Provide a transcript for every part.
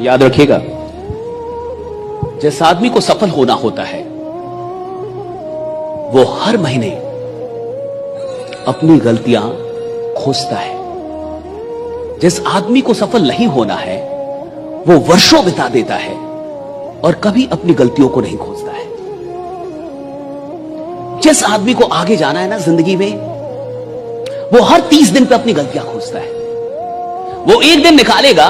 याद रखिएगा, जिस आदमी को सफल होना होता है वो हर महीने अपनी गलतियां खोजता है। जिस आदमी को सफल नहीं होना है वो वर्षों बिता देता है और कभी अपनी गलतियों को नहीं खोजता है। जिस आदमी को आगे जाना है ना जिंदगी में, वो हर 30 दिन पे अपनी गलतियां खोजता है। वो एक दिन निकालेगा,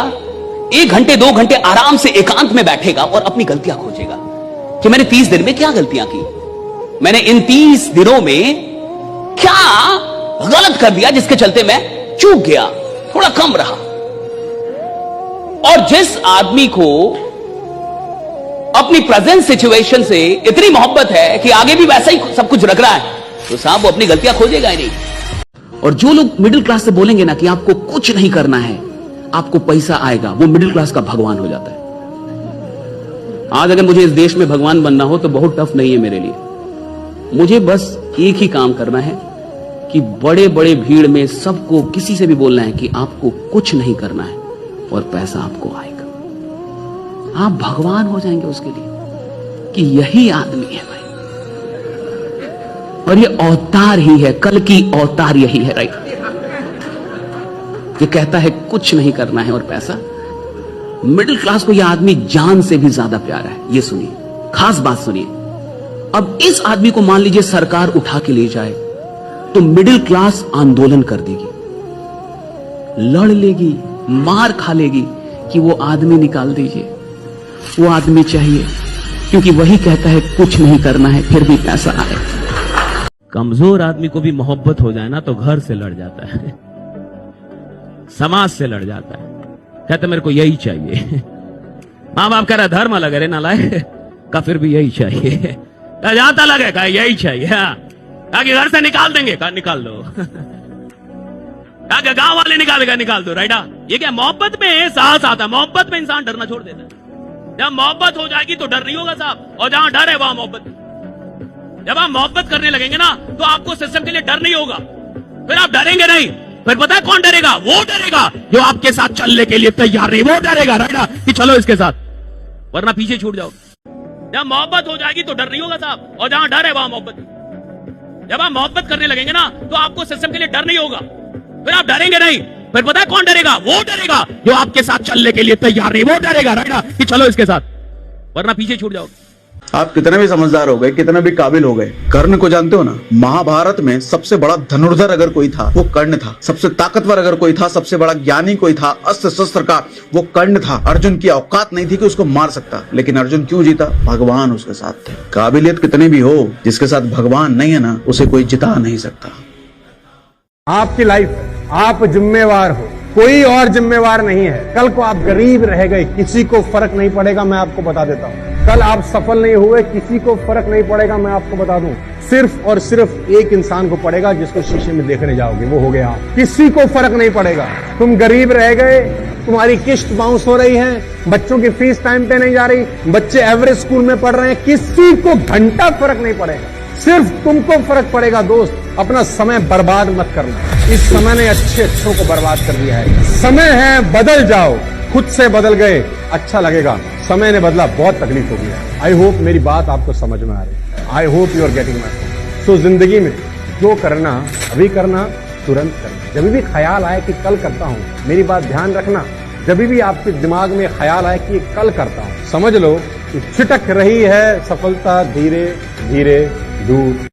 1 घंटे 2 घंटे आराम से एकांत में बैठेगा और अपनी गलतियां खोजेगा कि मैंने 30 दिन में क्या गलतियां की, मैंने इन 30 दिनों में क्या गलत कर दिया जिसके चलते मैं चूक गया, थोड़ा कम रहा। और जिस आदमी को अपनी प्रेजेंट सिचुएशन से इतनी मोहब्बत है कि आगे भी वैसा ही सब कुछ रख रहा है, तो साहब वो अपनी गलतियां खोजेगा ही नहीं। और जो लोग मिडिल क्लास से बोलेंगे ना कि आपको कुछ नहीं करना है, आपको पैसा आएगा, वो मिडिल क्लास का भगवान हो जाता है। आज अगर मुझे इस देश में भगवान बनना हो तो बहुत टफ नहीं है मेरे लिए। मुझे बस एक ही काम करना है कि बड़े बड़े भीड़ में सबको किसी से भी बोलना है कि आपको कुछ नहीं करना है और पैसा आपको आएगा। आप भगवान हो जाएंगे उसके लिए कि यही आदमी है भाई, और ये अवतार ही है, कल की अवतार यही है। राइट, ये कहता है कुछ नहीं करना है और पैसा। मिडिल क्लास को यह आदमी जान से भी ज्यादा प्यारा है। ये सुनिए, खास बात सुनिए। अब इस आदमी को मान लीजिए सरकार उठा के ले जाए तो मिडिल क्लास आंदोलन कर देगी, लड़ लेगी, मार खा लेगी कि वो आदमी निकाल दीजिए, वो आदमी चाहिए, क्योंकि वही कहता है कुछ नहीं करना है फिर भी पैसा आए। कमजोर आदमी को भी मोहब्बत हो जाए ना तो घर से लड़ जाता है, समाज से लड़ जाता है, कहते मेरे को यही चाहिए। माँ बाप कह रहा धर्म अलग है ना लाए का, फिर भी यही चाहिए, जाता लगे का यही चाहिए, कहा कि घर से निकाल देंगे, कहा निकाल दो, कहा कि गांव वाले निकालेगा, निकाल दो। राइटा, ये क्या मोहब्बत में साहस आता है, मोहब्बत में इंसान डरना छोड़ देता है। जब मोहब्बत हो जाएगी तो डर नहीं होगा साहब, और जहां डर है वहां मोहब्बत। जब आप मोहब्बत करने लगेंगे ना तो आपको सिस्टम के लिए डर नहीं होगा, फिर आप डरेंगे नहीं। फिर पता है कौन डरेगा? वो डरेगा जो आपके साथ चलने के लिए तैयार नहीं, वो डरेगा राइट कि चलो इसके साथ, वरना पीछे छूट जाओ। जब मोहब्बत हो जाएगी तो डर नहीं होगा साहब, और जहां डर है वहां मोहब्बत। जब आप मोहब्बत करने लगेंगे ना तो आपको सिस्टम के लिए डर नहीं होगा, फिर आप डरेंगे नहीं। फिर पता है कौन डरेगा? वो डरेगा जो आपके साथ चलने के लिए तैयार नहीं, वो डरेगा राइट कि चलो इसके साथ, वरना पीछे छूट जाओ। आप कितने भी समझदार हो गए, कितने भी काबिल हो गए, कर्ण को जानते हो ना? महाभारत में सबसे बड़ा धनुर्धर अगर कोई था वो कर्ण था। सबसे ताकतवर अगर कोई था, सबसे बड़ा ज्ञानी कोई था अस्त्र शस्त्र का, वो कर्ण था। अर्जुन की औकात नहीं थी कि उसको मार सकता, लेकिन अर्जुन क्यों जीता? भगवान उसके साथ थे। काबिलियत कितनी भी हो, जिसके साथ भगवान नहीं है ना, उसे कोई जिता नहीं सकता। आपकी लाइफ है, आप जिम्मेवार हो, कोई और जिम्मेवार नहीं है। कल को आप गरीब रह गए, किसी को फर्क नहीं पड़ेगा, मैं आपको बता देता हूँ। कल आप सफल नहीं हुए, किसी को फर्क नहीं पड़ेगा, मैं आपको बता दूं। सिर्फ और सिर्फ एक इंसान को पड़ेगा जिसको शीशे में देखने जाओगे, वो हो गया आप। किसी को फर्क नहीं पड़ेगा। तुम गरीब रह गए, तुम्हारी किस्त बाउंस हो रही है, बच्चों की फीस टाइम पे नहीं जा रही, बच्चे एवरेज स्कूल में पढ़ रहे हैं, किसी को घंटा फर्क नहीं पड़ेगा। सिर्फ तुमको फर्क पड़ेगा दोस्त। अपना समय बर्बाद मत करना। इस समय ने अच्छों को बर्बाद कर दिया है। समय है, बदल जाओ। खुद से बदल गए, अच्छा लगेगा। समय ने बदला, बहुत तकलीफ होगी। आई होप मेरी बात आपको समझ में आ रही है। I hope you are getting my point. So जिंदगी में जो करना अभी करना, तुरंत करना। जब भी ख्याल आए कि कल करता हूं, मेरी बात ध्यान रखना, जब भी आपके दिमाग में ख्याल आए कि कल करता हूं, समझ लो कि छिटक रही है सफलता धीरे धीरे दूर।